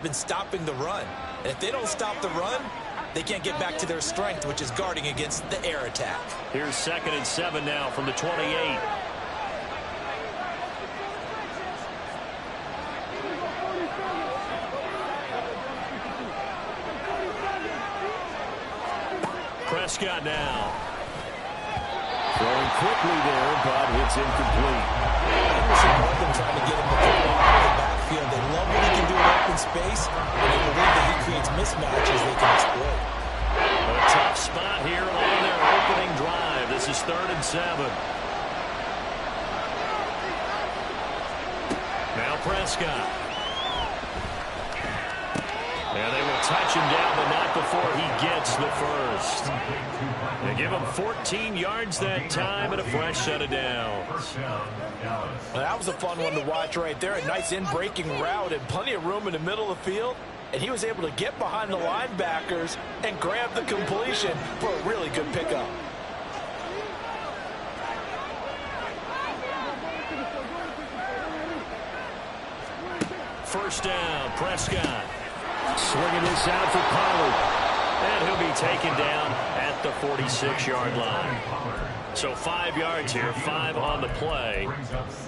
been stopping the run. And if they don't stop the run, they can't get back to their strength, which is guarding against the air attack. Here's 2nd and 7 now from the 28. Prescott now. Throwing quickly there, but it's incomplete. Anderson more than trying to get him the football out of the backfield. They love what he can do in open space, and they believe that he creates mismatches they can exploit. A tough spot here on their opening drive. This is 3rd and 7. Now Prescott. And they will touch him down, but not before he gets the first. They give him 14 yards that time and a fresh set of downs. Well, that was a fun one to watch right there. A nice in-breaking route and plenty of room in the middle of the field. And he was able to get behind the linebackers and grab the completion for a really good pickup. First down, Prescott. Swinging this out for Pollard. And he'll be taken down at the 46-yard line. So 5 yards here, 5 on the play.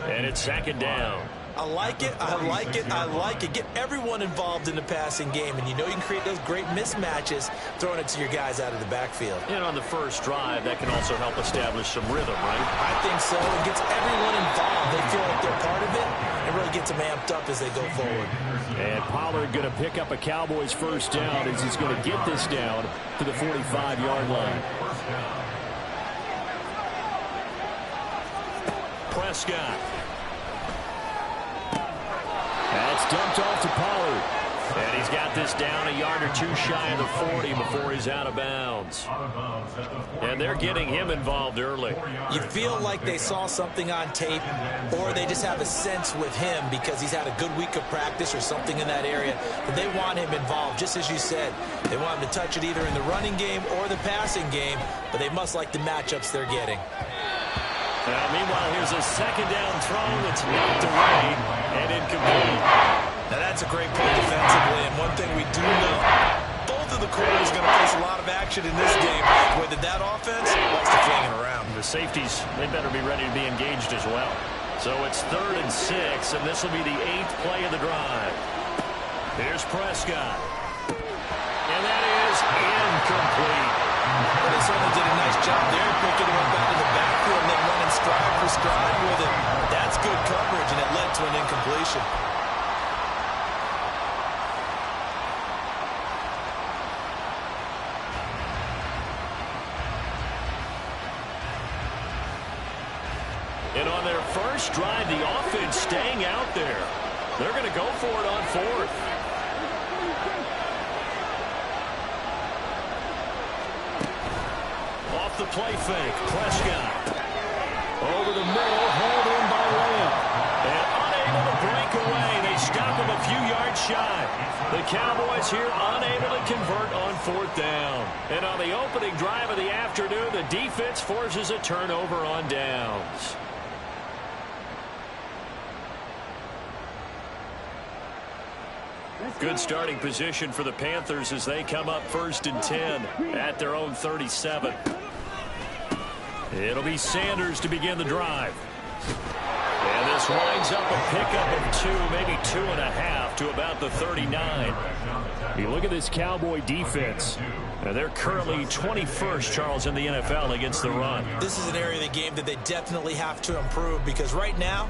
And it's 2nd down. I like it, I like it, I like it. Get everyone involved in the passing game, and you know you can create those great mismatches throwing it to your guys out of the backfield. And on the first drive, that can also help establish some rhythm, right? I think so. It gets everyone involved. They feel like they're part of it, and really gets them amped up as they go forward. And Pollard going to pick up a Cowboys first down as he's going to get this down to the 45-yard line. Prescott. That's dumped off to Pollard. And he's got this down a yard or two shy of the 40 before he's out of bounds. And they're getting him involved early. You feel like they saw something on tape, or they just have a sense with him because he's had a good week of practice or something in that area, that they want him involved, just as you said. They want him to touch it either in the running game or the passing game, but they must like the matchups they're getting. Meanwhile, here's a 2nd down throw that's knocked away and incomplete. Now that's a great play defensively, and one thing we do know, both of the corners are going to face a lot of action in this game. Whether that offense likes to fling it around. The safeties, they better be ready to be engaged as well. So it's 3rd and 6, and this will be the 8th play of the drive. Here's Prescott. And that is incomplete. Well, they certainly did a nice job there, picking him up out of the backfield and then running stride for stride with it. That's good coverage, and it led to an incompletion. And on their first drive, the offense staying out there. They're going to go for it on 4th. Off the play fake, Prescott. Over the middle, hauled in by Lamb. And unable to break away. They stop him a few yards shy. The Cowboys here unable to convert on 4th down. And on the opening drive of the afternoon, the defense forces a turnover on downs. Good starting position for the Panthers as they come up 1st and 10 at their own 37. It'll be Sanders to begin the drive. And this winds up a pickup of 2, maybe 2.5 to about the 39. You look at this Cowboy defense. Now they're currently 21st, Charles, in the NFL against the run. This is an area of the game that they definitely have to improve because right now,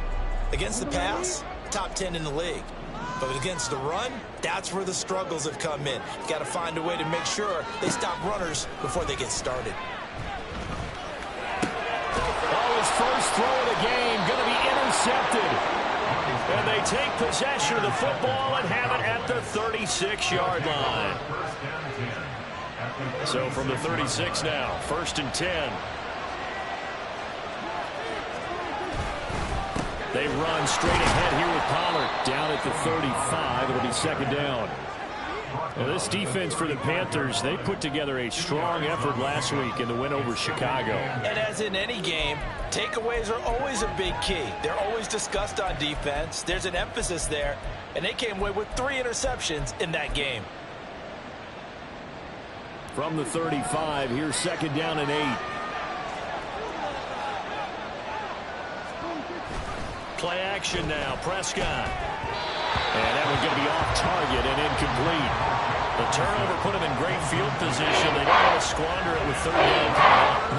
against the pass, top 10 in the league. But against the run, that's where the struggles have come in. You got to find a way to make sure they stop runners before they get started. Oh, his first throw of the game going to be intercepted. And they take possession of the football and have it at the 36-yard line. So from the 36 now, 1st and 10. They run straight ahead here with Pollard. Down at the 35. It'll be 2nd down. Well, this defense for the Panthers, they put together a strong effort last week in the win over Chicago. And as in any game, takeaways are always a big key. They're always discussed on defense. There's an emphasis there, and they came away with 3 interceptions in that game. From the 35, here's 2nd down and 8. Play action now, Prescott. And that one's going to be off target and incomplete. The turnover put him in great field position. They don't want to squander it with 3rd down.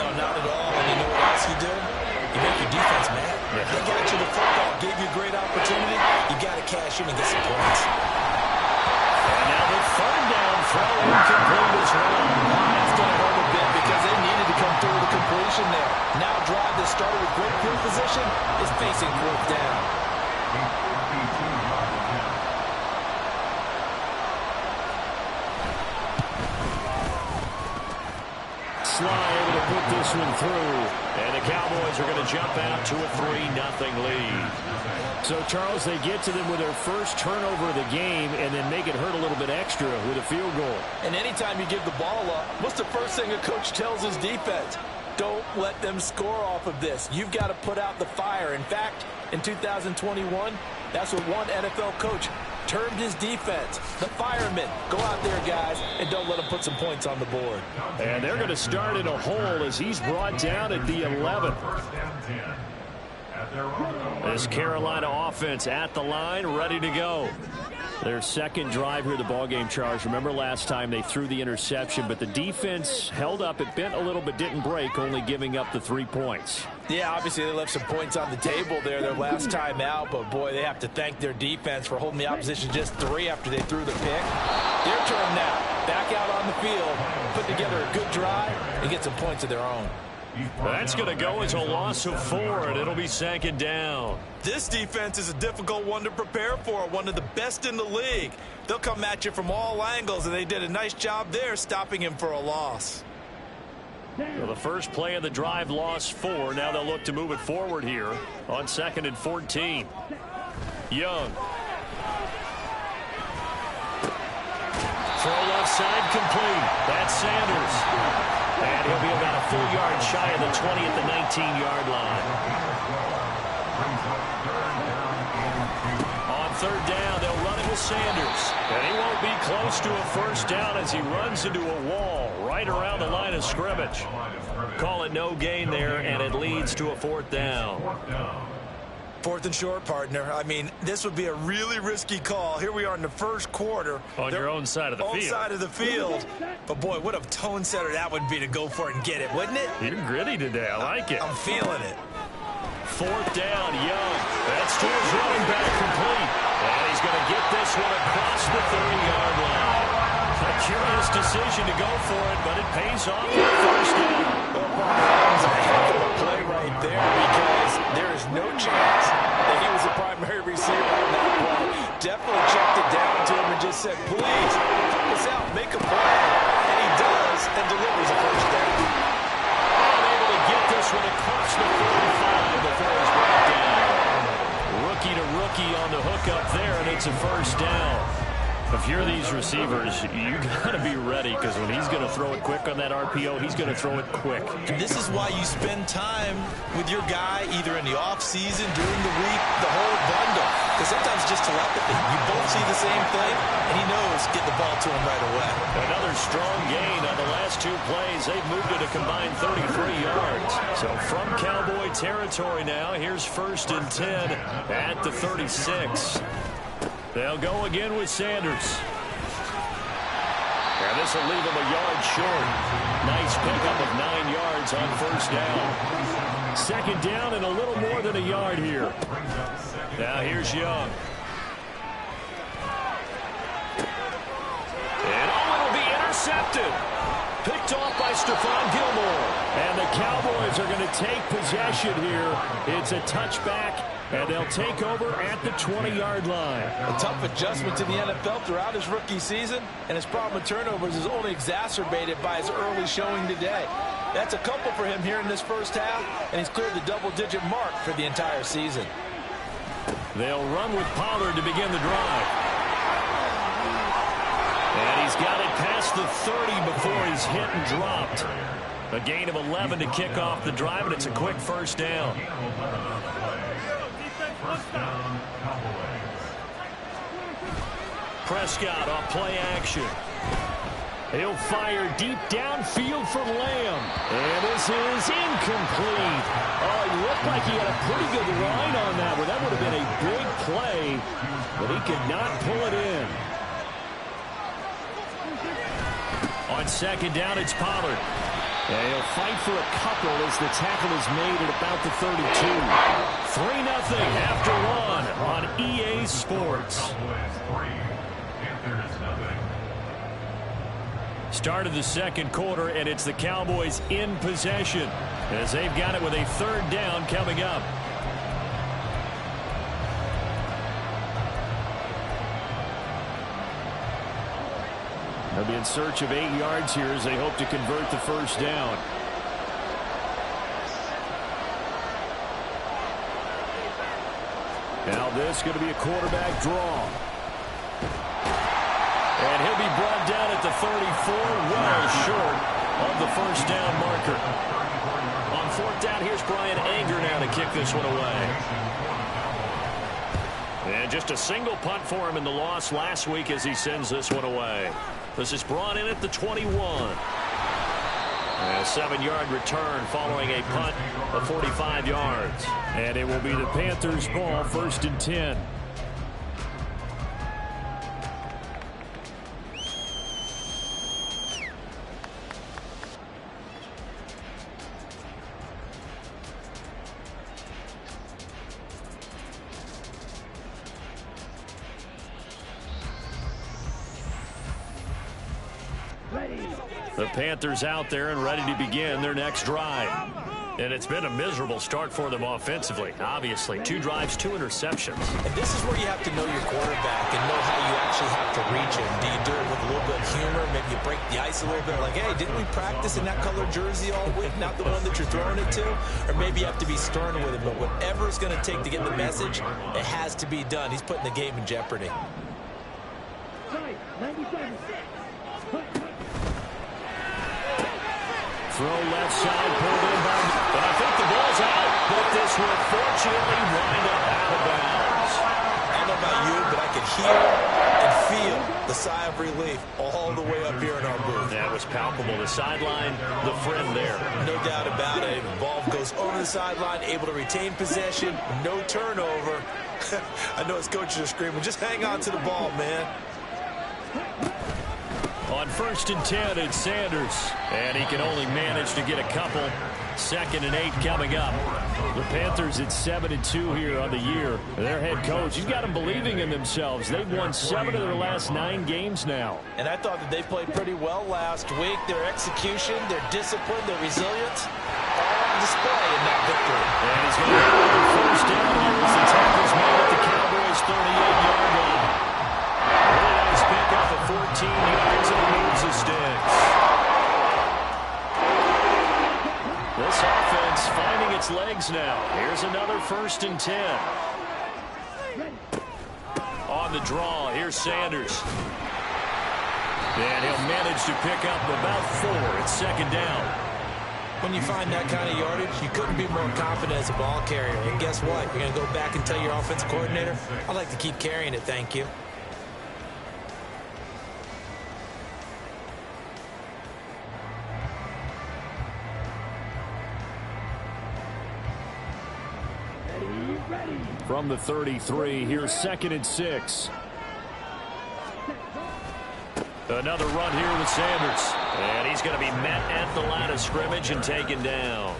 No, not at all. And you know what else you do? You make your defense mad. Yeah. They got you the football, gave you a great opportunity. You got to cash in and get some points. And now the 3rd down throw incomplete as well. That's going to hurt a bit because they needed to come through with the completion there. Now drive that started with great field position is facing 4th down. Sly able to put this one through. And the Cowboys are going to jump out to a 3-0 lead. So, Charles, they get to them with their first turnover of the game and then make it hurt a little bit extra with a field goal. And anytime you give the ball up, what's the first thing a coach tells his defense? Don't let them score off of this. You've got to put out the fire. In fact, in 2021, that's what one NFL coach termed his defense. The firemen. Go out there, guys, and don't let them put some points on the board. And they're going to start in a hole as he's brought down at the 11. This Carolina offense at the line, ready to go. Their second drive here, the ballgame, Charles. Remember last time they threw the interception, but the defense held up. It bent a little but didn't break, only giving up the 3 points. Yeah, obviously they left some points on the table there their last time out, but boy, they have to thank their defense for holding the opposition just 3 after they threw the pick. Their turn now. Back out on the field, put together a good drive, and get some points of their own. That's going to go as a loss of 4, and it'll be 2nd down. This defense is a difficult one to prepare for, one of the best in the league. They'll come at you from all angles, and they did a nice job there stopping him for a loss. Well, the first play of the drive lost 4. Now they'll look to move it forward here on 2nd and 14. Young. Throw left side complete. That's Sanders. And he'll be about a full yard shy of the 20 at the 19-yard line. On 3rd down, they'll run it with Sanders. And he won't be close to a first down as he runs into a wall right around the line of scrimmage. Call it no gain there, and it leads to a 4th down. 4th and short, partner. I mean, this would be a really risky call. Here we are in the first quarter. On your own side of the field. Own side of the field. But, boy, what a tone setter that would be to go for it and get it, wouldn't it? You're gritty today. I like it. I'm feeling it. 4th down, Young. That's to his running back complete. And he's going to get this one across the 30-yard line. A curious decision to go for it, but it pays off for the first down. That was a heck of a play right there because there is no chance that he was a primary receiver on that play. Definitely checked it down to him and just said, please, help us out, make a play. And he does and delivers a first down. Unable to get this one across the 45 before he's brought down. Rookie to rookie on the hook up there, and it's a first down. If you're these receivers, you got to be ready because when he's going to throw it quick on that RPO, he's going to throw it quick. And this is why you spend time with your guy either in the offseason, during the week, the whole bundle. Because sometimes it's just telepathy. You both see the same thing, and he knows get the ball to him right away. Another strong gain on the last 2 plays. They've moved it a combined 33 yards. So from Cowboy territory now, here's 1st and 10 at the 36. They'll go again with Sanders. And this will leave him a yard short. Nice pickup of 9 yards on 1st down. 2nd down and a little more than a yard here. Now here's Young. And it'll be intercepted. Picked off by Stephon Gilmore. And the Cowboys are going to take possession here. It's a touchback, and they'll take over at the 20-yard line. A tough adjustment to the NFL throughout his rookie season, and his problem with turnovers is only exacerbated by his early showing today. That's a couple for him here in this first half, and he's cleared the double-digit mark for the entire season. They'll run with Pollard to begin the drive. And the 30 before he's hit and dropped. A gain of 11 to kick off the drive, and it's a quick first down. Prescott off play action. He'll fire deep downfield for Lamb. And this is incomplete. Oh, he looked like he had a pretty good line on that one. That would have been a big play, but he could not pull it in. On second down, it's Pollard. And he'll fight for a couple as the tackle is made at about the 32. 3-0 after one on EA Sports. Start of the second quarter, and it's the Cowboys in possession as they've got it with a third down coming up. They'll be in search of 8 yards here as they hope to convert the first down. Now this is going to be a quarterback draw. And he'll be brought down at the 34, well short of the first down marker. On fourth down, here's Brian Anger now to kick this one away. And just a single punt for him in the loss last week as he sends this one away. This is brought in at the 21. A 7-yard return following a punt of 45 yards. And it will be the Panthers' ball, 1st and 10. The Panthers out there and ready to begin their next drive. And it's been a miserable start for them offensively. Obviously, 2 drives, 2 interceptions. And this is where you have to know your quarterback and know how you actually have to reach him. Do you do it with a little bit of humor? Maybe you break the ice a little bit. Like, hey, didn't we practice in that colored jersey all week? Not the one that you're throwing it to? Or maybe you have to be stern with him. But whatever it's going to take to get the message, it has to be done. He's putting the game in jeopardy. Throw left side, pulled in by... But I think the ball's out. But this will fortunately wind up out of bounds. I don't know about you, but I can hear and feel the sigh of relief all the way up here in our booth. That was palpable. The sideline, the friend there. No doubt about it. The ball goes over the sideline, able to retain possession, no turnover. I know his coaches are screaming, just hang on to the ball, man. On 1st and 10, it's Sanders. And he can only manage to get a couple. 2nd and 8 coming up. The Panthers at 7-2 here on the year. Their head coach, he's got them believing in themselves. They've won 7 of their last 9 games now. And I thought that they played pretty well last week. Their execution, their discipline, their resilience, all on display in that victory. And he's going to have a first down here as the tackle's made at the Cowboys' 38-yard line. Really nice pick up of 14 yards and moves the sticks. This offense finding its legs now. Here's another 1st and 10. On the draw, here's Sanders. And he'll manage to pick up about 4. It's 2nd down. When you find that kind of yardage, you couldn't be more confident as a ball carrier. And guess what? You're going to go back and tell your offensive coordinator, I'd like to keep carrying it, thank you. From the 33, here's 2nd and 6. Another run here with Sanders. And he's going to be met at the line of scrimmage and taken down.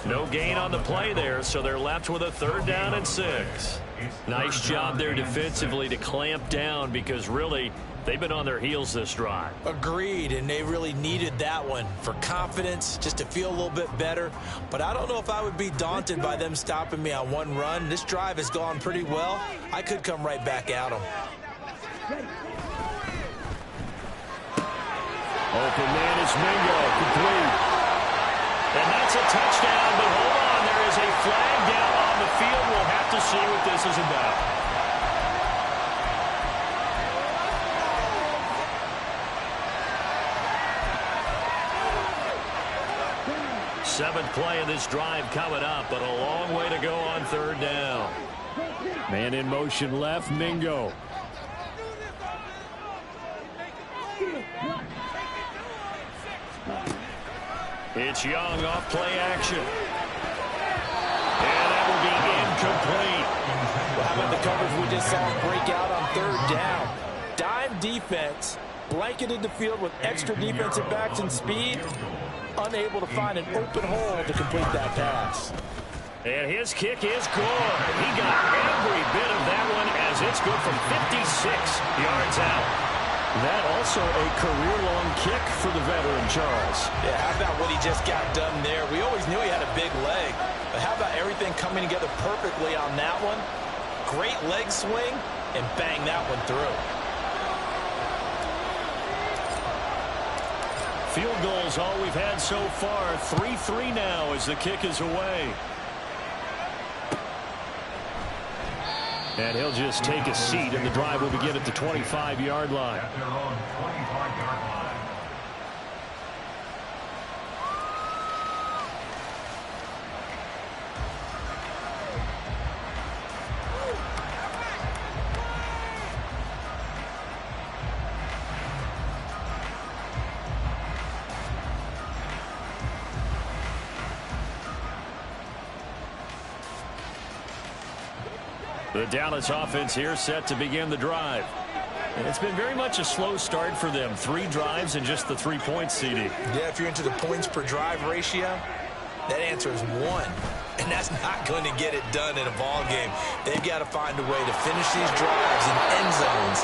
No gain on the play there, so they're left with a 3rd down and 6. Nice job there defensively to clamp down because really they've been on their heels this drive. Agreed, and they really needed that one for confidence, just to feel a little bit better. But I don't know if I would be daunted by them stopping me on one run. This drive has gone pretty well. I could come right back at them. Open man is Mingo, complete. And that's a touchdown, but hold on, there is a flag down on the field. We'll have to see what this is about. Seventh play of this drive coming up, but a long way to go on third down. Man in motion left, Mingo. It's Young off play action. And that will be incomplete. Well, how about the coverage we just saw break out on third down? Dime defense, blanketed the field with extra defensive backs and speed, unable to find an open hole to complete that pass. And his kick is good. He got every bit of that one as it's good from 56 yards out. That also a career-long kick for the veteran, Charles. Yeah, how about what he just got done there? We always knew he had a big leg, but how about everything coming together perfectly on that one? Great leg swing, and bang that one through. Field goal's all we've had so far. 3-3 now as the kick is away. And he'll just take a seat, and the drive will begin at the 25-yard line. The Dallas offense here set to begin the drive. And it's been very much a slow start for them. 3 drives and just the 3 points, CD. Yeah, if you're into the points per drive ratio, that answer is 1. And that's not going to get it done in a ball game. They've got to find a way to finish these drives in end zones,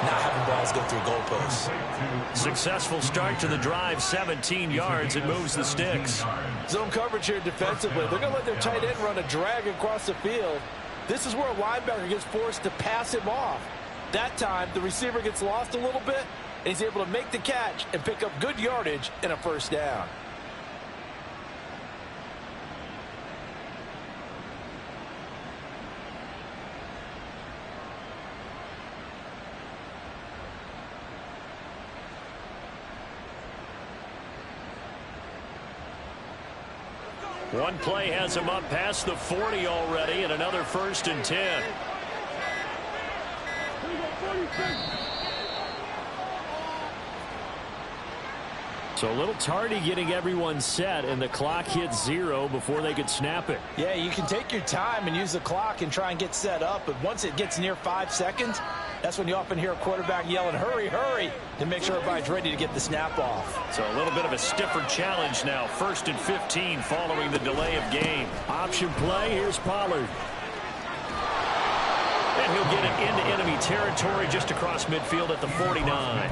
not having balls go through goalposts. Successful start to the drive, 17 yards. It moves the sticks. Zone coverage here defensively. They're going to let their tight end run a drag across the field. This is where a linebacker gets forced to pass him off. That time, the receiver gets lost a little bit, and he's able to make the catch and pick up good yardage and a first down. One play has him up past the 40 already, and another 1st and 10. So a little tardy getting everyone set, and the clock hits 0 before they could snap it. Yeah, you can take your time and use the clock and try and get set up, but once it gets near 5 seconds, that's when you often hear a quarterback yelling, hurry, hurry, to make sure everybody's ready to get the snap off. So a little bit of a stiffer challenge now. 1st and 15 following the delay of game. Option play, here's Pollard. And he'll get it into enemy territory just across midfield at the 49.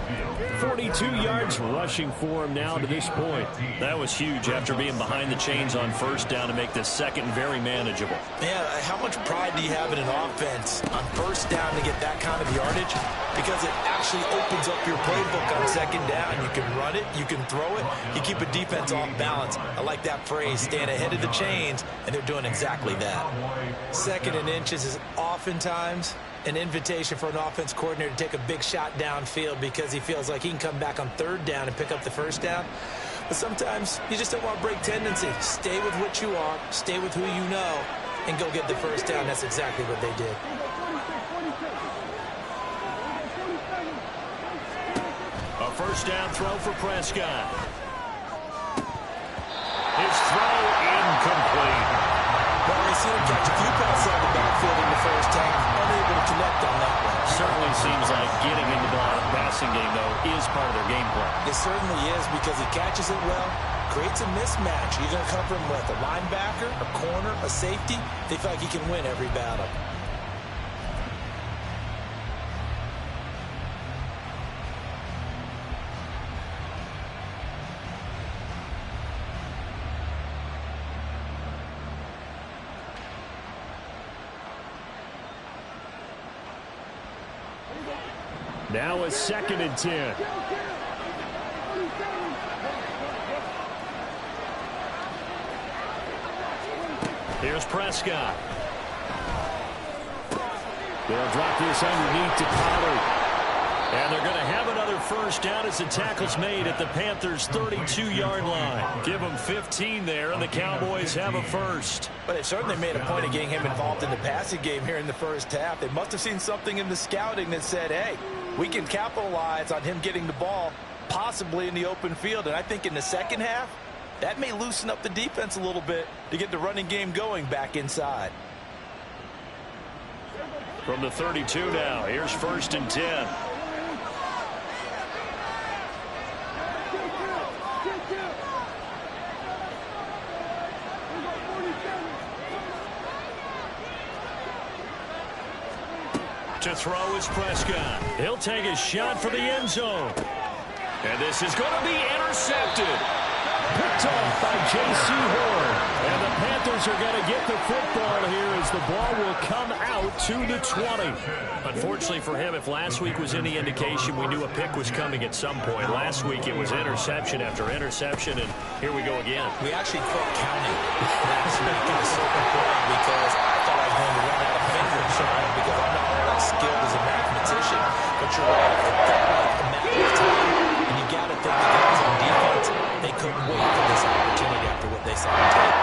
42 yards rushing for him now to this point. That was huge after being behind the chains on 1st down to make this second very manageable. Yeah, how much pride do you have in an offense on 1st down to get that kind of yardage? Because it actually opens up your playbook on 2nd down. You can run it, you can throw it, you keep a defense off balance. I like that phrase, staying ahead of the chains, and they're doing exactly that. 2nd and inches is oftentimes an invitation for an offense coordinator to take a big shot downfield because he feels like he can come back on 3rd down and pick up the 1st down. But sometimes you just don't want to break tendency. Stay with what you are, stay with who you know, and go get the 1st down. That's exactly what they did. A 1st down throw for Prescott. His throw incomplete. Well, we see him catch a few passes out of the backfield in the 1st half, unable to connect on that one. Certainly seems like getting into the passing game, though, is part of their game plan. It certainly is because he catches it well, creates a mismatch. You're going to cover him with a linebacker, a corner, a safety. They feel like he can win every battle. Now a 2nd and 10. Here's Prescott. They'll drop this underneath to Pollard. And they're going to have another first down as the tackle's made at the Panthers' 32-yard line. Give them 15 there, and the Cowboys have a first. But they certainly made a point of getting him involved in the passing game here in the first half. They must have seen something in the scouting that said, hey, we can capitalize on him getting the ball, possibly in the open field. And I think in the second half, that may loosen up the defense a little bit to get the running game going back inside. From the 32 now, here's 1st and 10. To throw is Prescott. He'll take a shot for the end zone. And this is going to be intercepted. Picked off by J.C. Horn. And the Panthers are going to get the football here as the ball will come out to the 20. Unfortunately for him, if last week was any indication, we knew a pick was coming at some point. Last week it was interception after interception, and here we go again. We actually quit counting last week in a certain point because I thought I was going to run out of fingers trying because I'm not that skilled as a mathematician. But you're right, it felt like a matter of time. And you got to think the guys on defense, they couldn't wait for this opportunity after what they saw on tape.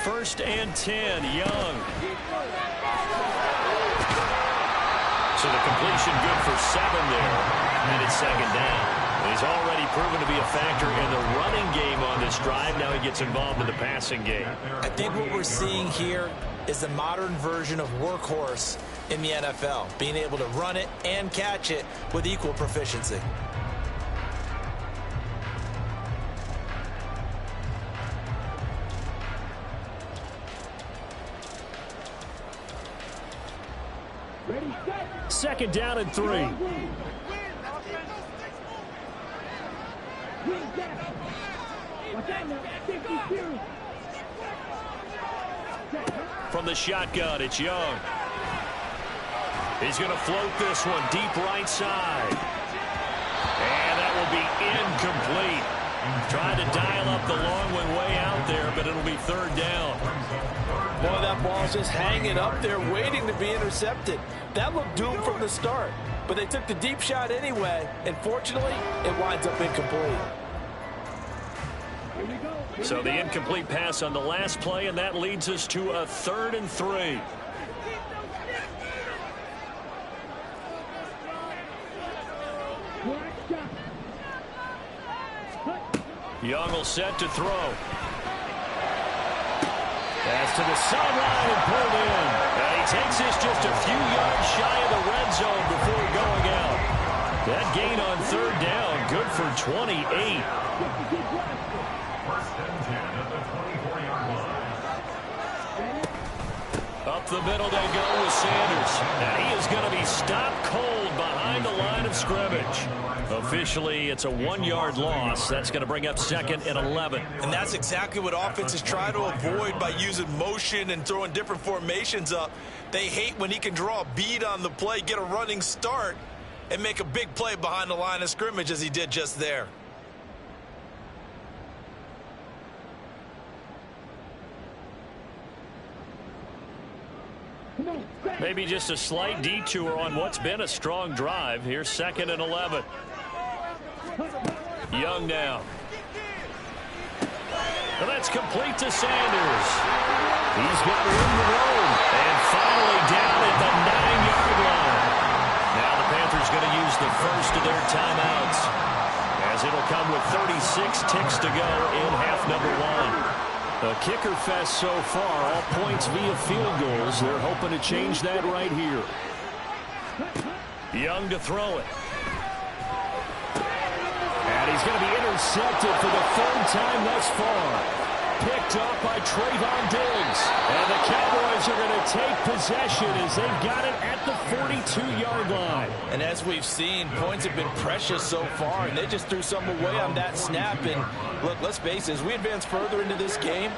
First and 10, Young. So the completion good for 7 there. And it's 2nd down. He's already proven to be a factor in the running game on this drive. Now he gets involved in the passing game. I think what we're seeing here is the modern version of workhorse in the NFL, being able to run it and catch it with equal proficiency. Second down and 3. From the shotgun, it's Young. He's going to float this one deep right side. And that will be incomplete. Trying to dial up the long one way out there, but it'll be 3rd down. Boy, that ball's just hanging up there waiting to be intercepted. That looked doomed from the start, but they took the deep shot anyway, and fortunately, it winds up incomplete. So the incomplete pass on the last play, and that leads us to a 3rd and 3. Young will set to throw. Pass to the sideline and pulled in. And he takes this just a few yards shy of the red zone before going out. That gain on 3rd down, good for 28. Up the middle they go with Sanders. And he is going to be stopped cold behind the line of scrimmage. Officially, it's a 1-yard loss. That's going to bring up 2nd and 11. And that's exactly what offenses try to avoid by using motion and throwing different formations up. They hate when he can draw a bead on the play, get a running start, and make a big play behind the line of scrimmage as he did just there. Maybe just a slight detour on what's been a strong drive. Here's 2nd and 11. Young now. And that's complete to Sanders. He's got room to roam. And finally down at the 9-yard line. Now the Panthers going to use the first of their timeouts, as it'll come with 36 ticks to go in half number 1. A kicker fest so far, all points via field goals. They're hoping to change that right here. Young to throw it. And he's going to be intercepted for the 3rd time thus far. picked off by Trayvon Diggs. And the Cowboys are going to take possession as they've got it at the 42-yard line. And as we've seen, points have been precious so far, and they just threw some away on that snap. And look, let's face it, as we advance further into this game,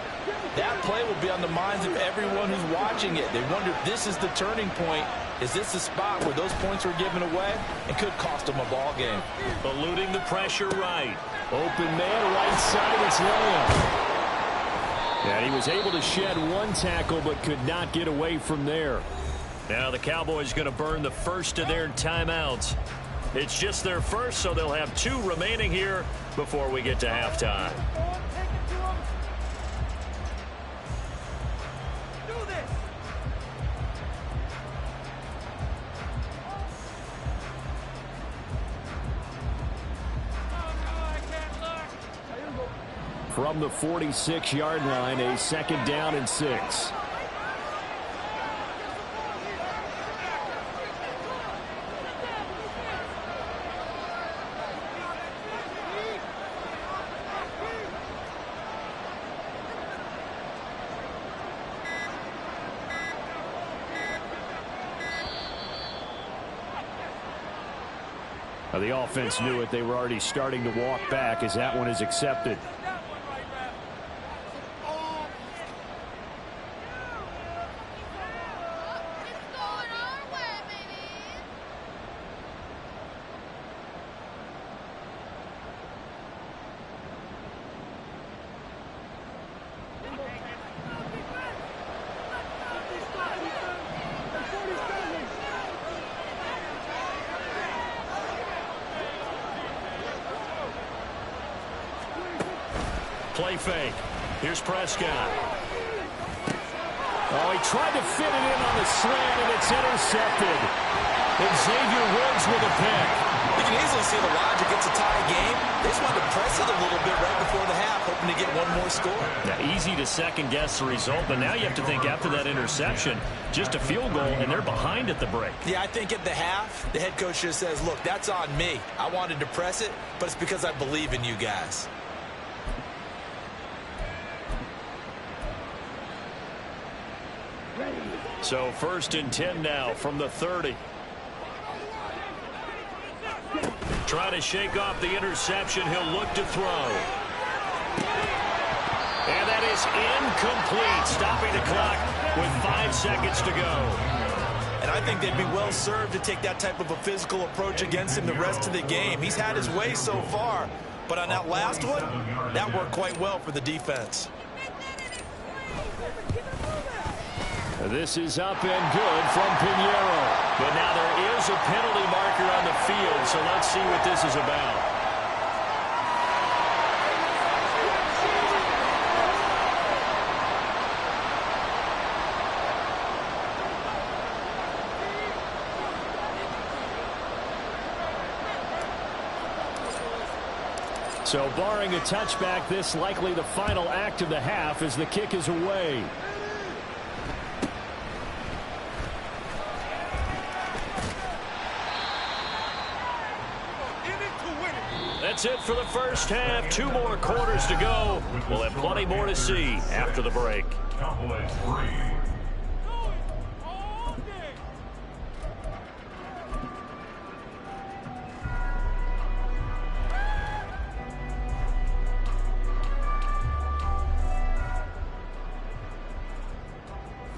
that play will be on the minds of everyone who's watching it. They wonder if this is the turning point. Is this the spot where those points were given away and could cost them a ball game? Eluding the pressure right. Open man, right side, it's Lamb. And he was able to shed one tackle but could not get away from there. Now the Cowboys going to burn the first of their timeouts. It's just their first, so they'll have 2 remaining here before we get to halftime. From the 46-yard line, a 2nd down and 6. Now the offense knew it. They were already starting to walk back as that one is accepted. Play fake. Here's Prescott. Oh, he tried to fit it in on the slant, and it's intercepted. And Xavier Woods with a pick. You can easily see the logic. It's a tie game. They just wanted to press it a little bit right before the half, hoping to get one more score. Now, easy to second-guess the result, but now you have to think after that interception, just a field goal, and they're behind at the break. Yeah, I think at the half, the head coach just says, look, that's on me. I wanted to press it, but it's because I believe in you guys. So 1st and 10 now from the 30. Try to shake off the interception. He'll look to throw. And that is incomplete, stopping the clock with 5 seconds to go. And I think they'd be well served to take that type of a physical approach against him the rest of the game. He's had his way so far, but on that last one, that worked quite well for the defense. This is up and good from Pinheiro. But now there is a penalty marker on the field, so let's see what this is about. So barring a touchback, this likely the final act of the half as the kick is away. That's it for the first half. 2 more quarters to go. We'll have plenty more to see after the break.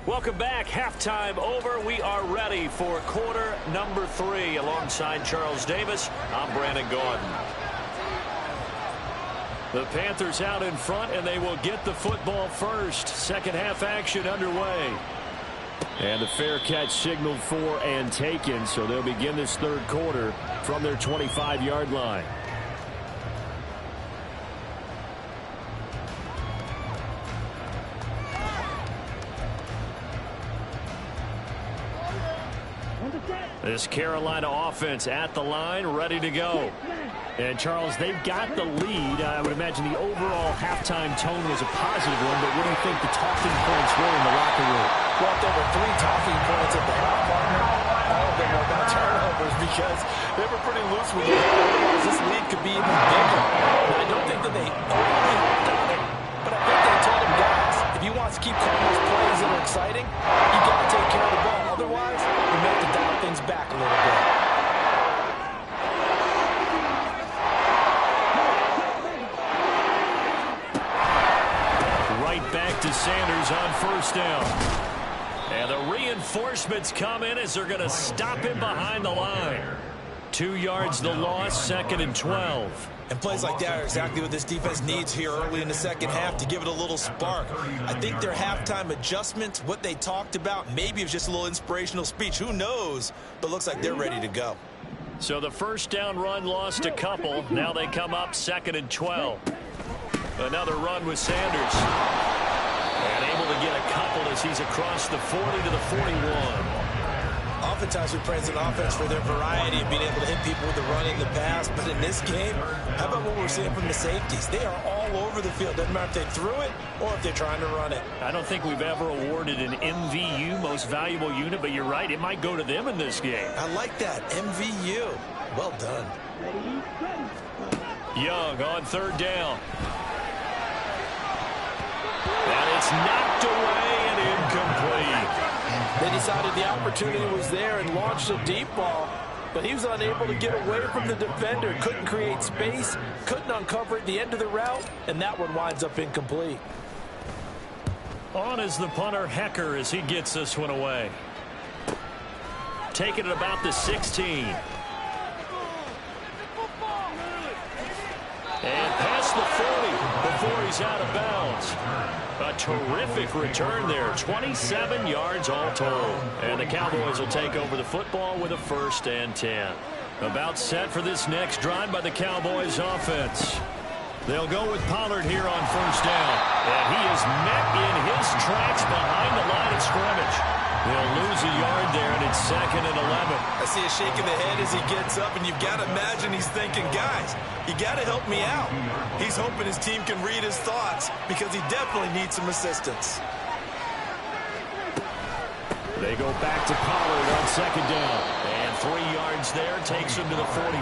Welcome back. Halftime over. We are ready for quarter number 3. Alongside Charles Davis, I'm Brandon Gordon. The Panthers out in front, and they will get the football first. Second half action underway. And the fair catch signaled for and taken, so they'll begin this 3rd quarter from their 25-yard line. This Carolina offense at the line, ready to go. And, Charles, they've got the lead. I would imagine the overall halftime tone was a positive one, but what do you think the talking points were in the locker room? Well, there were 3 talking points at the half, partner. All of them were about turnovers because they were pretty loose with it. This lead could be even bigger. I don't think that they overly hooked on it, but I think they told wants to keep calling those plays that are exciting, you got to take care of the ball. Otherwise, you may have to dial things back a little bit. Right back to Sanders on first down. And the reinforcements come in as they're going to stop him behind the line. 2 yards the loss, 2nd and 12. And plays like that are exactly what this defense needs here early in the second half to give it a little spark. I think their halftime adjustment, what they talked about, maybe it was just a little inspirational speech. Who knows? But looks like they're ready to go. So the first down run lost a couple. Now they come up 2nd and 12. Another run with Sanders. And able to get a couple as he's across the 40 to the 41. Oftentimes we praise an offense for their variety of being able to hit people with the run in the past. But in this game, how about what we're seeing from the safeties? They are all over the field. Doesn't matter if they threw it or if they're trying to run it. I don't think we've ever awarded an MVU, most valuable unit, but you're right, it might go to them in this game. I like that, MVU. Well done. Young on 3rd down. And it's knocked away and incomplete. They decided the opportunity was there and launched a deep ball, but he was unable to get away from the defender, couldn't create space, couldn't uncover at the end of the route, and that one winds up incomplete. On is the punter, Hecker, as he gets this one away. Taking it about the 16. And past the 40 before he's out of bounds. A terrific return there. 27 yards all told. And the Cowboys will take over the football with a 1st and 10. About set for this next drive by the Cowboys offense. They'll go with Pollard here on 1st down. And he is met in his tracks behind the line of scrimmage. They'll lose a yard there, and it's 2nd and 11. I see a shake of the head as he gets up, and you've got to imagine he's thinking, guys, you got to help me out. He's hoping his team can read his thoughts because he definitely needs some assistance. They go back to Pollard on 2nd down. And 3 yards there takes him to the 45.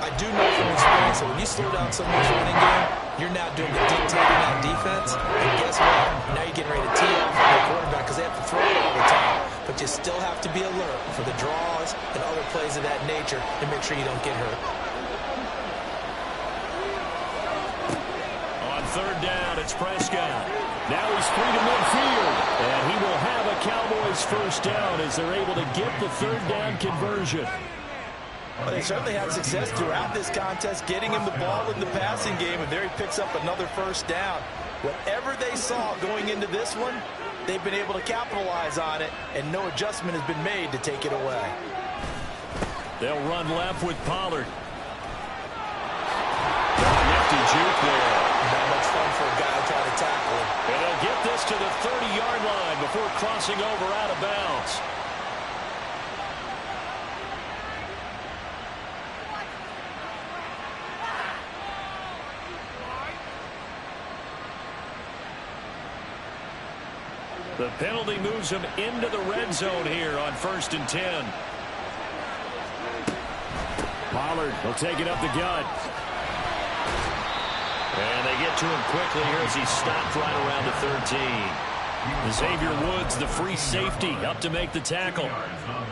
I do know from experience that when you slow down someone's running game, you're now doing the dictating on defense. And guess what? Now you're getting ready to tee off on the quarterback because they have to throw it all the time. But you still have to be alert for the draws and other plays of that nature and make sure you don't get hurt. On 3rd down, it's Prescott. Now he's free to midfield. And he will have a Cowboys 1st down as they're able to get the 3rd down conversion. Well, they certainly had success throughout this contest, getting him the ball in the passing game, and there he picks up another 1st down. Whatever they saw going into this one, they've been able to capitalize on it, and no adjustment has been made to take it away. They'll run left with Pollard. Nifty juke there. Not much fun for a guy trying to tackle him. And they'll get this to the 30-yard line before crossing over out of bounds. The penalty moves him into the red zone here on 1st and 10. Pollard will take it up the gut. And they get to him quickly here as he stopped right around the 13. Xavier Woods, the free safety, up to make the tackle.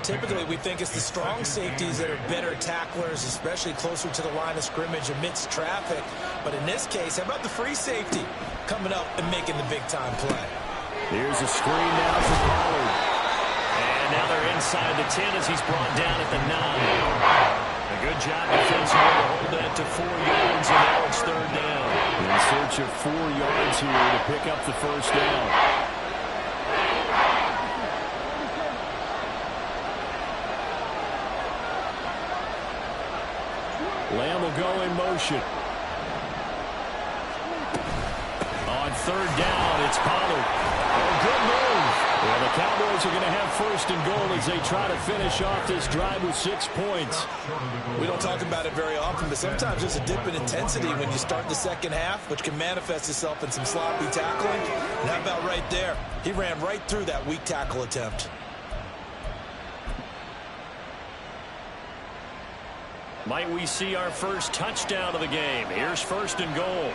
Typically, we think it's the strong safeties that are better tacklers, especially closer to the line of scrimmage amidst traffic. But in this case, how about the free safety coming up and making the big-time play? Here's a screen now for Pollard. And now they're inside the 10 as he's brought down at the 9. A good job defensively to hold that to 4 yards, and now it's 3rd down. In search of 4 yards here to pick up the 1st down. Lamb will go in motion. On 3rd down, it's Pollard. Oh, good move. Well, the Cowboys are going to have 1st and goal as they try to finish off this drive with 6 points. We don't talk about it very often, but sometimes there's a dip in intensity when you start the second half, which can manifest itself in some sloppy tackling. And how about right there? He ran right through that weak tackle attempt. Might we see our first touchdown of the game? Here's 1st and goal.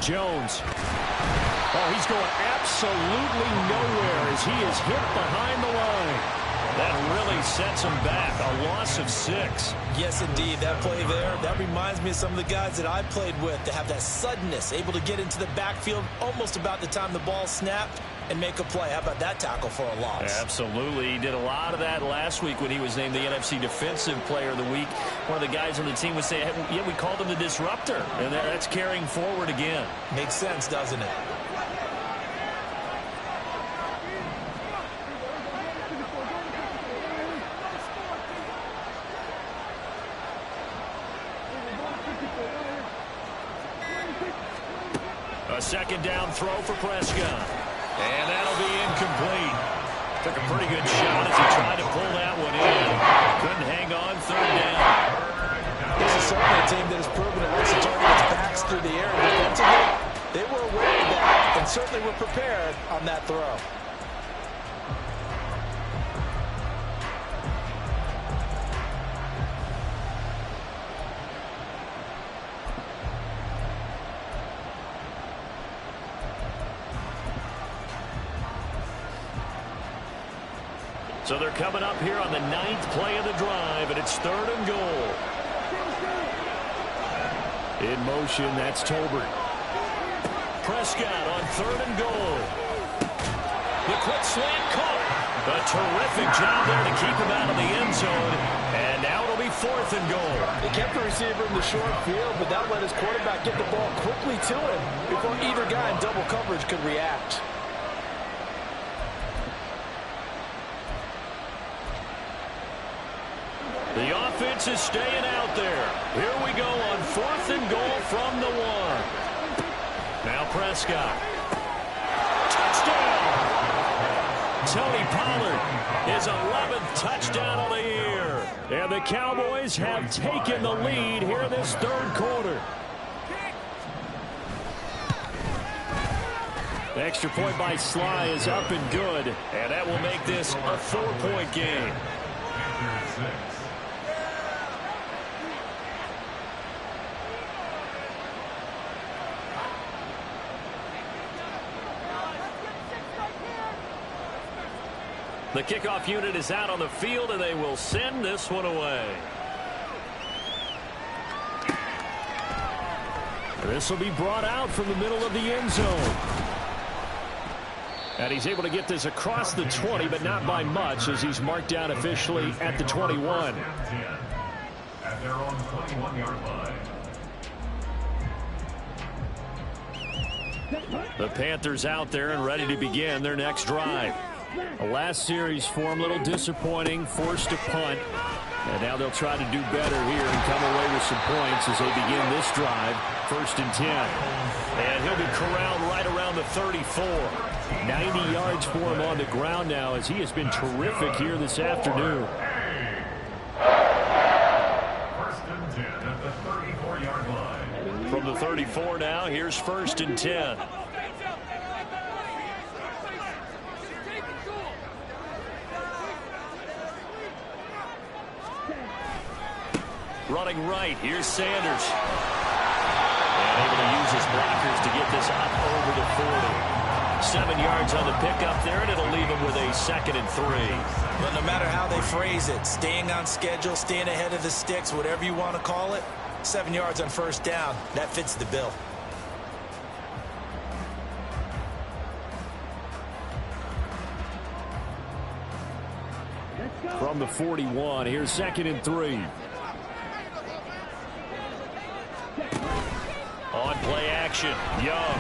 Jones. Oh, he's going absolutely nowhere as he is hit behind the line. That really sets him back. A loss of 6. Yes, indeed. That play there, that reminds me of some of the guys that I played with that have that suddenness, able to get into the backfield almost about the time the ball snapped and make a play. How about that tackle for a loss? Absolutely. He did a lot of that last week when he was named the NFC Defensive Player of the Week. One of the guys on the team would say, hey, yeah, we called him the disruptor. And that's carrying forward again. Makes sense, doesn't it? A second down throw for Prescott. And that'll be incomplete. Took a pretty good shot as he tried to pull that one in. Couldn't hang on, third down. This is certainly a team that has proven it likes to target its backs through the air. Defensively, they were aware of that and certainly were prepared on that throw. So they're coming up here on the 9th play of the drive, and it's 3rd and goal. In motion, that's Tolbert. Prescott on 3rd and goal. The quick slant caught. A terrific job there to keep him out of the end zone. And now it'll be 4th and goal. He kept the receiver in the short field, but that let his quarterback get the ball quickly to him before either guy in double coverage could react. The offense is staying out there. Here we go on 4th and goal from the 1. Now Prescott. Touchdown! Tony Pollard, his 11th touchdown of the year. And the Cowboys have taken the lead here in this 3rd quarter. The extra point by Sly is up and good. And that will make this a 4-point game. The kickoff unit is out on the field, and they will send this one away. This will be brought out from the middle of the end zone. And he's able to get this across the 20, but not by much, as he's marked down officially at the 21. At their own 21-yard line. The Panthers out there and ready to begin their next drive. The last series for him, a little disappointing, forced a punt. And now they'll try to do better here and come away with some points as they begin this drive. 1st and 10. And he'll be corralled right around the 34. 90 yards for him on the ground now as he has been terrific here this afternoon. 1st and 10 at the 34-yard line. From the 34 now, here's 1st and 10. Running right, here's Sanders. And able to use his blockers to get this up over the 40. 7 yards on the pickup there, and it'll leave him with a 2nd and 3. But no matter how they phrase it, staying on schedule, staying ahead of the sticks, whatever you want to call it, 7 yards on 1st down, that fits the bill. From the 41, here's 2nd and 3. On play action, Young.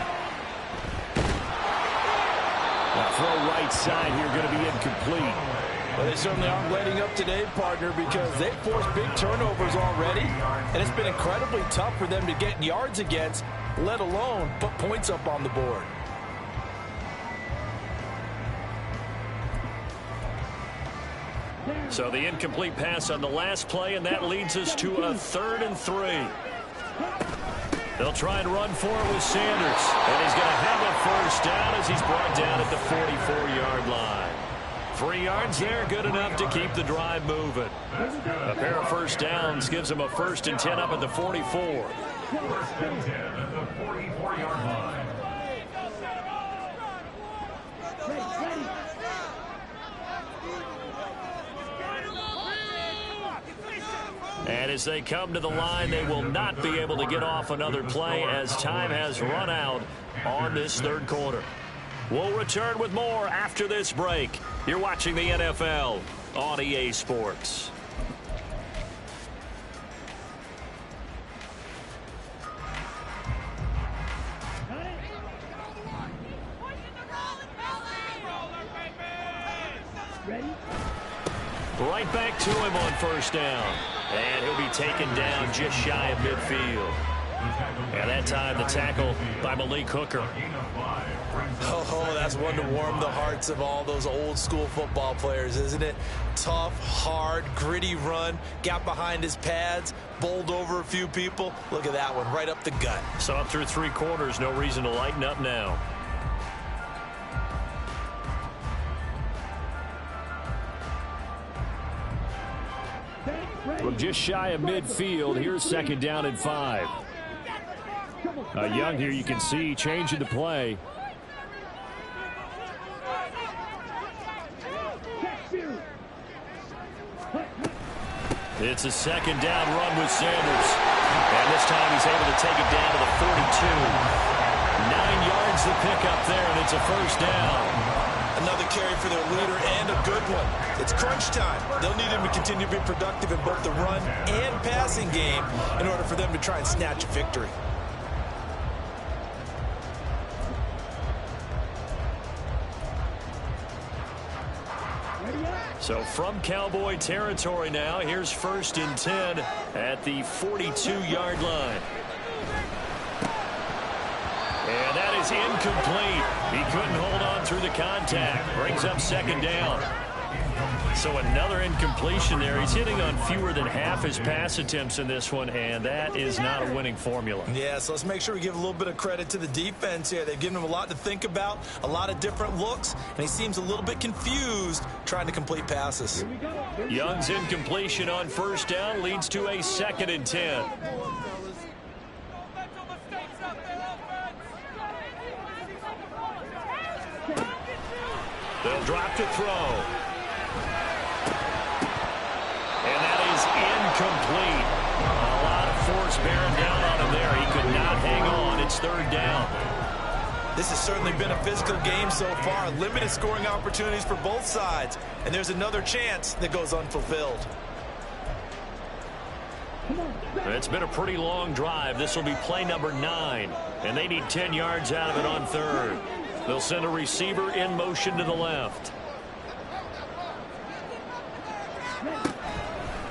That throw right side here going to be incomplete. Well, they certainly aren't letting up today, partner, because they've forced big turnovers already, and it's been incredibly tough for them to get yards against, let alone put points up on the board. So the incomplete pass on the last play, and that leads us to a 3rd and 3. They'll try and run for it with Sanders. And he's going to have a 1st down as he's brought down at the 44-yard line. 3 yards there, good enough to keep the drive moving. A pair of 1st downs gives him a 1st and 10 up at the 44. First and 10 at the 44-yard line. And as they come to the line, they will not be able to get off another play as time has run out on this third quarter. We'll return with more after this break. You're watching the NFL on EA Sports. Right back to him on first down. And he'll be taken down just shy of midfield. And that time the tackle by Malik Hooker. Oh, that's one to warm the hearts of all those old school football players, isn't it? Tough, hard, gritty run, got behind his pads, bowled over a few people. Look at that one, right up the gut. So up through three quarters, no reason to lighten up now. From just shy of midfield, here's second down and 5. Young here, you can see, changing the play. It's a second down run with Sanders. And this time he's able to take it down to the 42. 9 yards the pickup there, and it's a first down. Another carry for their leader and a good one. It's crunch time. They'll need him to continue to be productive in both the run and passing game in order for them to try and snatch a victory. So from Cowboy territory now, here's first and 10 at the 42-yard line. And that is incomplete. He couldn't hold on through the contact. Brings up second down. So another incompletion there. He's hitting on fewer than half his pass attempts in this one, and that is not a winning formula. Yeah, so let's make sure we give a little bit of credit to the defense here. They've given him a lot to think about, a lot of different looks, and he seems a little bit confused trying to complete passes. Young's incompletion on first down leads to a second and 10. They'll drop to throw. And that is incomplete. A lot of force bearing down on him there. He could not hang on. It's third down. This has certainly been a physical game so far. Limited scoring opportunities for both sides. And there's another chance that goes unfulfilled. It's been a pretty long drive. This will be play number 9. And they need 10 yards out of it on third. They'll send a receiver in motion to the left.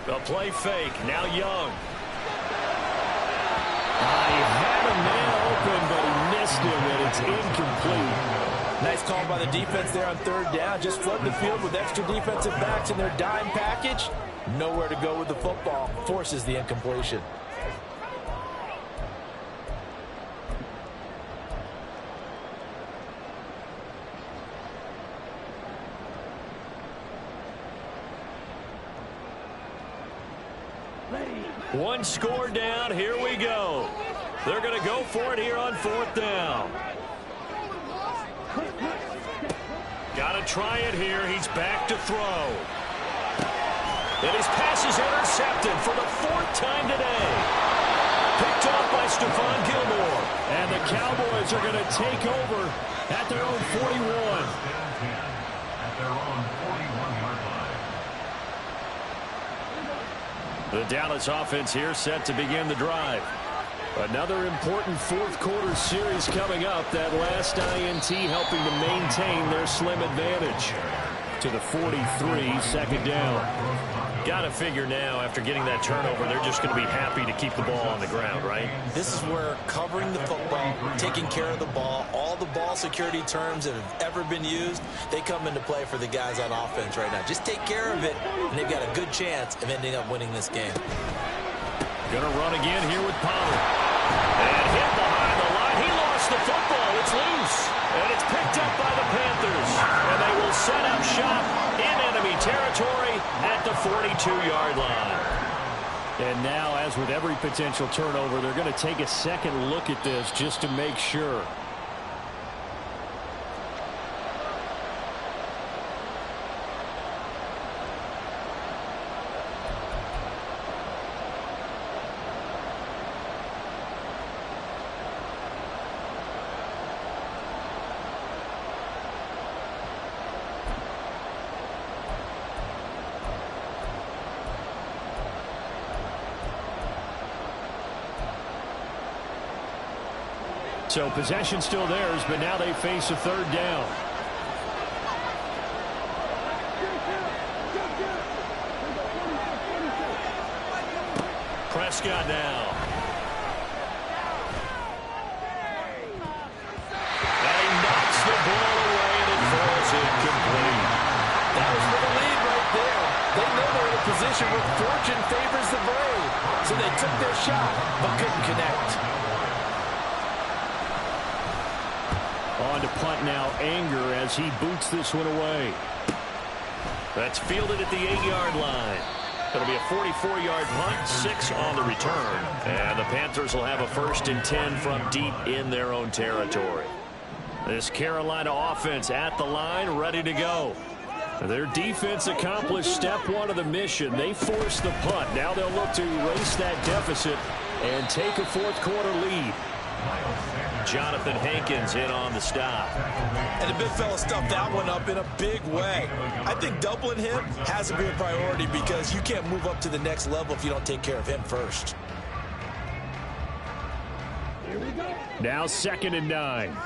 A play fake. Now Young. He had a man open, but he missed him, and it's incomplete. Nice call by the defense there on third down. Just flooding the field with extra defensive backs in their dime package. Nowhere to go with the football. Forces the incompletion. One score down. Here we go. They're going to go for it here on fourth down. Got to try it here. He's back to throw. And his pass is intercepted for the 4th time today. Picked off by Stephon Gilmore. And the Cowboys are going to take over at their own 41. At their own 41-yard line. The Dallas offense here set to begin the drive. Another important fourth quarter series coming up. That last INT helping to maintain their slim advantage. To the 43, second down. Got to figure now, after getting that turnover, they're just going to be happy to keep the ball on the ground, right? This is where covering the football, taking care of the ball, all the ball security terms that have ever been used, they come into play for the guys on offense right now. Just take care of it, and they've got a good chance of ending up winning this game. Going to run again here with Pollard. And hit behind the line. He lost the football. It's loose. And it's picked up by the Panthers. And they will set up shop in enemy territory at the 42-yard line. And And now, as with every potential turnover, they're going to take a second look at this just to make sure. So possession still theirs, but now they face a third down. Prescott now. And he knocks the ball away, and it falls incomplete. That was for the lead right there. They know they're in a position where fortune favors the brave. So they took their shot, but couldn't connect. On to punt now, Anger, as he boots this one away. That's fielded at the 8-yard line. It'll be a 44-yard punt, 6 on the return. And the Panthers will have a 1st and 10 from deep in their own territory. This Carolina offense at the line, ready to go. Their defense accomplished step 1 of the mission. They forced the punt. Now they'll look to erase that deficit and take a 4th quarter lead. Jonathan Hankins in on the stop. And the big fella stuffed that one up in a big way. I think doubling him has to be a priority because you can't move up to the next level if you don't take care of him first. Now 2nd and 9.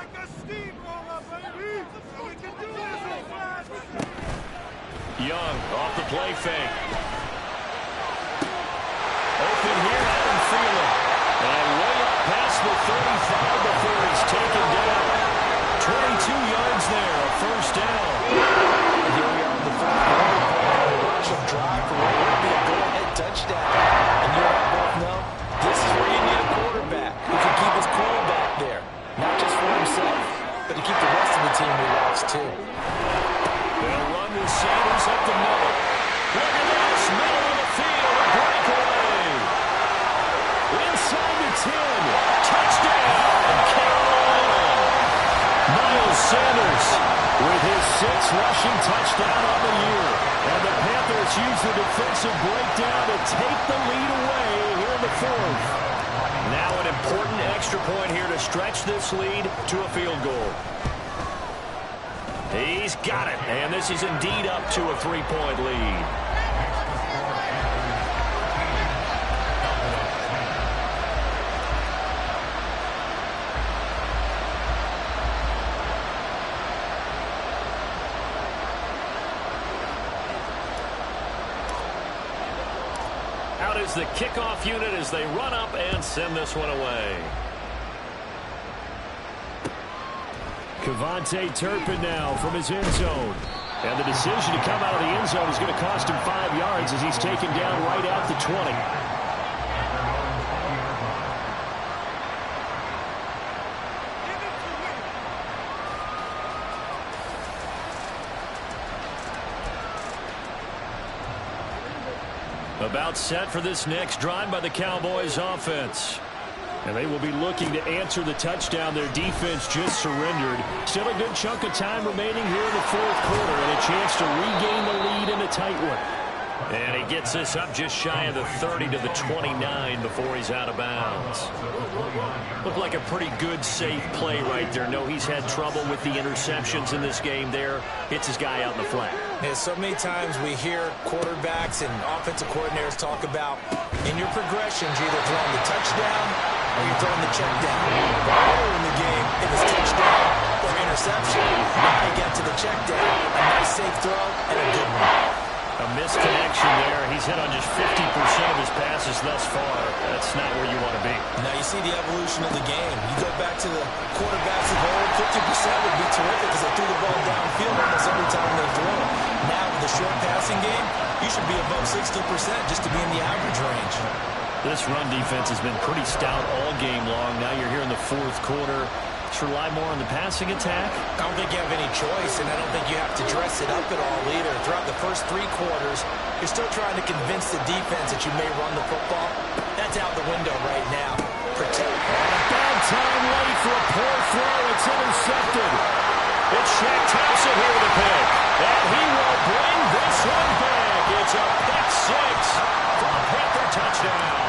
Young off the play fake. Open here, Adam Thielen. And way up past the 35 before he's taken down. 22 yards there, a 1st down. And here we are in the 4th quarter. Rush of drive for what would be a go-ahead touchdown. And you and I both know this is where you need a quarterback who can keep his cool back there. Not just for himself, but to keep the rest of the team relaxed too. They'll run with Sanders up the middle. Look at this, middle of the field, a breakaway. Inside the 10, touchdown, Carolina. Miles Sanders with his 6th rushing touchdown on the year. And the Panthers use the defensive breakdown to take the lead away here in the 4th. Now an important extra point here to stretch this lead to a field goal. He's got it, and this is indeed up to a 3-point lead. Out is the kickoff unit as they run up and send this one away. Kevontae Turpin now from his end zone. And the decision to come out of the end zone is going to cost him 5 yards as he's taken down right at the 20. About set for this next drive by the Cowboys offense. And they will be looking to answer the touchdown their defense just surrendered. Still a good chunk of time remaining here in the 4th quarter and a chance to regain the lead in a tight one. And he gets this up just shy of the 30 to the 29 before he's out of bounds. Looked like a pretty good, safe play right there. No, he's had trouble with the interceptions in this game there. Hits his guy out in the flat. Yeah, so many times we hear quarterbacks and offensive coordinators talk about in your progressions, you're either throwing the touchdown or you're throwing the check down. Earlier in the game, it was touchdown or interception. Now you get to the check down. A nice safe throw and a good one. A misconnection there. He's hit on just 50% of his passes thus far. That's not where you want to be. Now you see the evolution of the game. You go back to the quarterbacks of old, 50% would be terrific because they threw the ball downfield almost every time they threw it. Now with the short passing game, you should be above 60% just to be in the average range. This run defense has been pretty stout all game long. Now you're here in the 4th quarter. Bucs rely more on the passing attack? I don't think you have any choice, and I don't think you have to dress it up at all either. Throughout the first 3 quarters, you're still trying to convince the defense that you may run the football. That's out the window right now. Protect. Bad time late for a poor throw. It's intercepted. It's Shaq Thompson here with a pick. And he will bring this one back. It's a pick 6 for a Panther touchdown.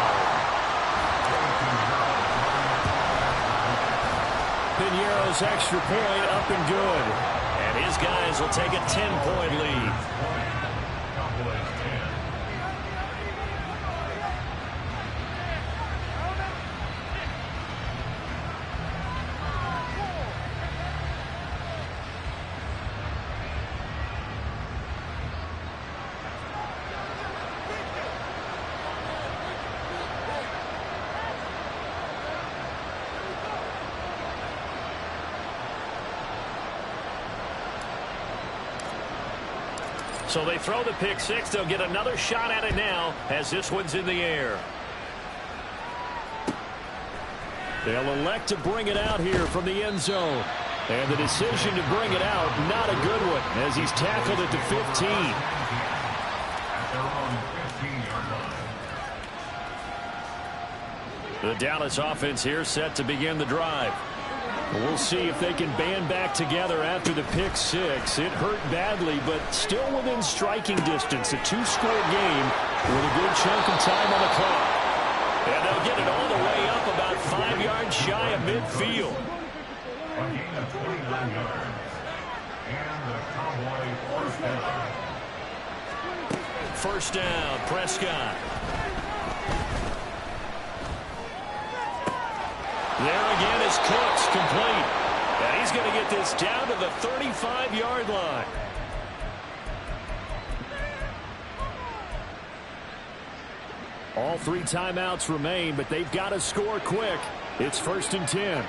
Piñeiro's extra point up and good. And his guys will take a 10-point lead. So they throw the pick 6. They'll get another shot at it now as this one's in the air. They'll elect to bring it out here from the end zone. And the decision to bring it out, not a good one, as he's tackled at the 15. The Dallas offense here set to begin the drive. We'll see if they can band back together after the pick 6. It hurt badly, but still within striking distance. A 2-score game with a good chunk of time on the clock. And they'll get it all the way up about 5 yards shy of midfield. A gain of 29 yards. And the Cowboys first down. First down, Prescott. There again is Cooks, complete. And he's going to get this down to the 35-yard line. All 3 timeouts remain, but they've got to score quick. It's 1st and 10.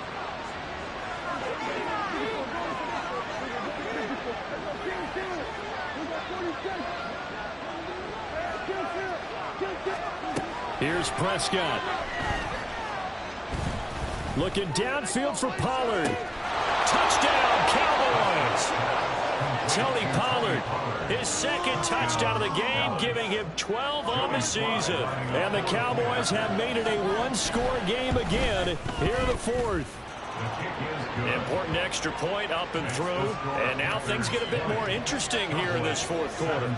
Here's Prescott. Looking downfield for Pollard. Touchdown, Cowboys! Tony Pollard, his 2nd touchdown of the game, giving him 12 on the season. And the Cowboys have made it a 1-score game again here in the 4th. Important extra point up and through. And now things get a bit more interesting here in this 4th quarter.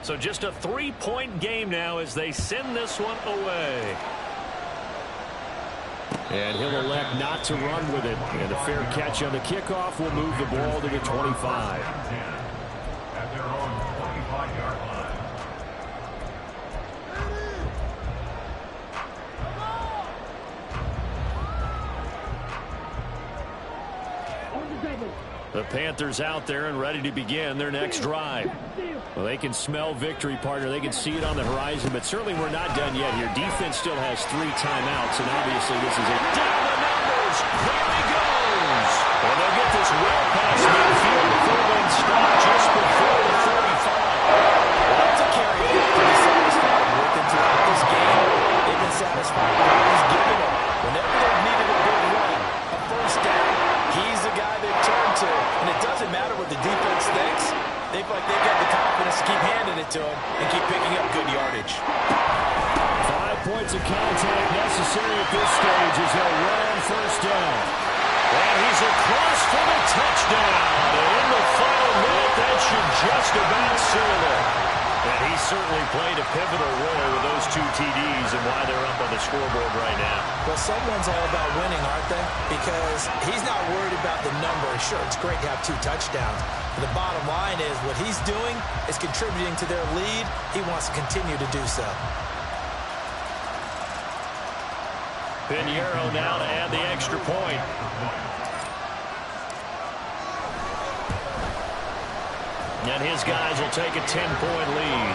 So just a 3-point game now as they send this one away. And he'll elect not to run with it. And a fair catch on the kickoff will move the ball to the 25. At their own 25-yard line. The Panthers out there and ready to begin their next drive. Well, they can smell victory, partner. They can see it on the horizon, but certainly we're not done yet here. Defense still has 3 timeouts, and obviously this is a down the numbers. There he goes. And they'll get this well past midfield before they stop just before the 35. Well, that's a carry they have to be satisfied with. And throughout this game, they've been satisfied with what he's given them. Whenever they've needed a big run, a first down, he's the guy they've turned to. And it doesn't matter what the defense thinks. They feel like they've got the confidence to keep handing it to him and keep picking up good yardage. 5 points of contact necessary at this stage as they'll run on first down. And he's across for the touchdown. And in the final minute, that should just about seal it. And he certainly played a pivotal role with those 2 TDs and why they're up on the scoreboard right now. Well, someone's all about winning, aren't they? Because he's not worried about the number. Sure, it's great to have 2 touchdowns. But the bottom line is what he's doing is contributing to their lead. He wants to continue to do so. Piñeiro now to add the extra point. And his guys will take a 10-point lead.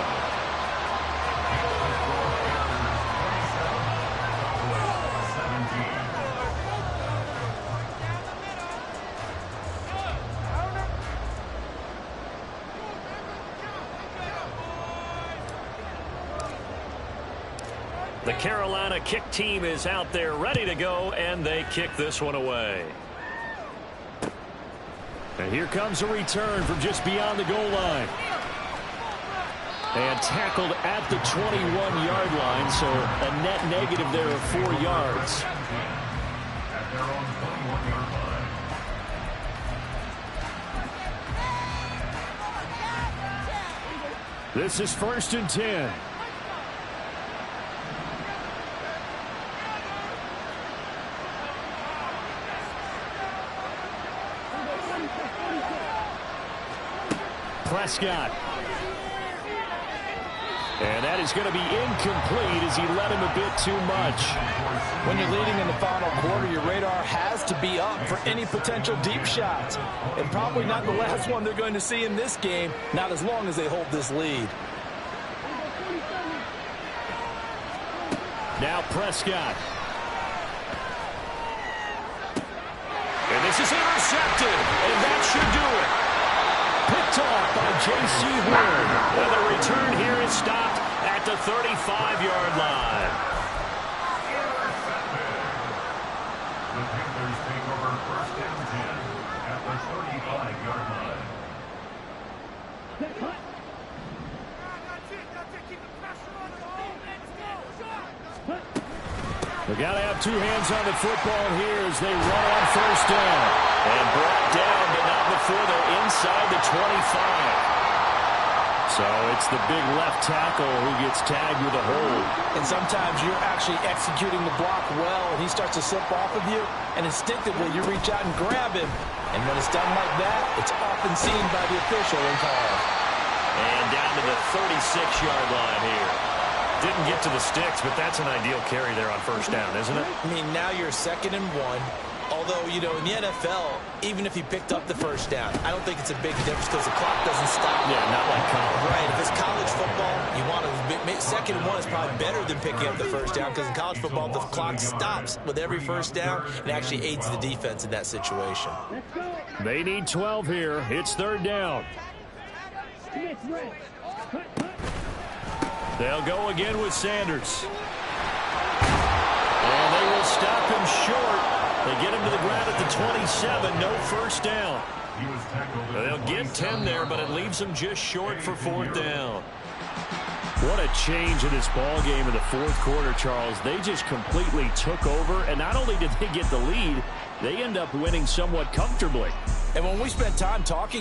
The Carolina kick team is out there ready to go, and they kick this one away. And here comes a return from just beyond the goal line. And tackled at the 21-yard line, so a net negative there of 4 yards. At their own 21-yard line. This is 1st and 10. Prescott. And that is going to be incomplete as he led him a bit too much. When you're leading in the final quarter, your radar has to be up for any potential deep shots. And probably not the last one they're going to see in this game, not as long as they hold this lead. Now Prescott. And this is intercepted, and that should do it. Picked off by J.C. Horn. And the return here is stopped at the 35-yard line. The Panthers take over 1st and 10 at the 35-yard line. They got to have 2 hands on the football here as they run on 1st down. And brought down, but not before they're inside the 25. So it's the big left tackle who gets tagged with a hold. And sometimes you're actually executing the block well, and he starts to slip off of you, and instinctively you reach out and grab him. And when it's done like that, it's often seen by the official and called. And down to the 36-yard line here. Didn't get to the sticks, but that's an ideal carry there on 1st down, isn't it? I mean, now you're 2nd and 1. Although, you know, in the NFL, even if he picked up the 1st down, I don't think it's a big difference because the clock doesn't stop. Yeah, not like college. Right. If it's college football, you want to 2nd and 1 is probably better than picking up the 1st down because in college football, the clock stops with every 1st down and actually aids the defense in that situation. They need 12 here. It's 3rd down. They'll go again with Sanders. And they will stop him short. They get him to the ground at the 27. No 1st down. They'll get 10 there, but it leaves them just short for 4th down. What a change in this ball game in the 4th quarter, Charles. They just completely took over, and not only did they get the lead, they end up winning somewhat comfortably. And when we spent time talking